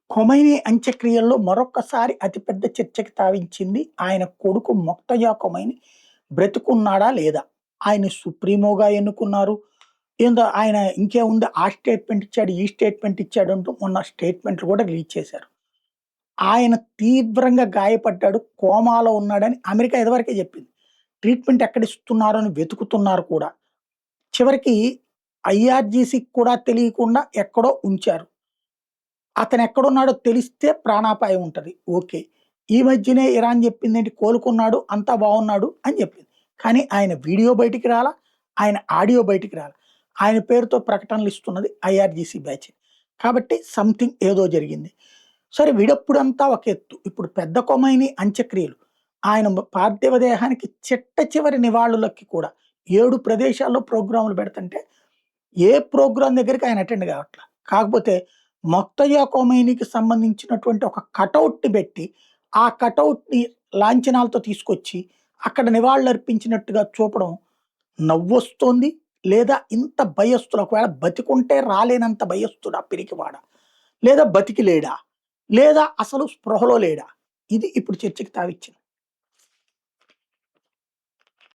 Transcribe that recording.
ఖొమైనీ అంత్యక్రియల్లో మరొక్కసారి అతిపెద్ద చర్చకి తావించింది ఆయన కొడుకు మొక్తజా ఖొమైనీ బ్రతికున్నాడా లేదా? ఆయన్ని సుప్రీమోగా ఎన్నుకున్నారు. ఏందో ఆయన ఇంకేముంది ఆ స్టేట్మెంట్ ఇచ్చాడు, ఈ స్టేట్మెంట్ ఇచ్చాడు అంటూ మొన్న స్టేట్మెంట్లు కూడా రిలీజ్ చేశారు. ఆయన తీవ్రంగా గాయపడ్డాడు, కోమాలో ఉన్నాడని అమెరికా ఇదివరకే చెప్పింది. ట్రీట్మెంట్ ఎక్కడ ఇస్తున్నారో అని వెతుకుతున్నారు కూడా. చివరికి ఐఆర్‌జీసీకి కూడా తెలియకుండా ఎక్కడో ఉంచారు. అతనెక్కడున్నాడో తెలిస్తే ప్రాణాపాయం ఉంటది. ఓకే. ఈ మధ్యనే ఇరాన్ జెప్పిందేంటి కోలుకున్నాడు, అంతా బావున్నాడు అని జెప్పింది. కానీ ఆయన వీడియో బయటికి రాలా, ఆయన ఆడియో బయటికి రాలా. ఆయన పేరుతో ప్రకటనలిస్తున్నది ఐఆర్‌జీసీ బ్యాచే. కాబట్టి సంథింగ్ ఏదో జరిగింది. సరే వీడప్పుడంతా ఒక ఎత్తు. ఇప్పుడు పెద్ద కొమైనీ అంత్యక్రియలు. ఆయన పార్థివ దేహానికి చిట్ట చివరి నివాళులకి కూడా 7 ప్రదేశాల్లో ప్రోగ్రాములు పెడుతుంటే ఏ ప్రోగ్రామ్ దగ్గరికి ఆయన అటెండ్ కావట్ల. కాకపోతే మొక్తజా ఖొమైనీకి సంబంధించినటువంటి ఒక కటౌట్‌ని బెట్టి, ఆ కటౌట్‌ని లాంఛనాలతో తీసుకొచ్చి, అక్కడ నివాళులర్పించినట్టుగా చూపడం నవ్వొస్తోంది. లేదా ఇంత భయస్థులు ఒకవేళ బతికుంటే రాలేనంత భయస్థుడా పిరికివాడా? లేదా బతికి లేడా? లేదా అసలు స్పృహలో లేడా? ఇది ఇప్పుడు చర్చకి తావిచ్చింది.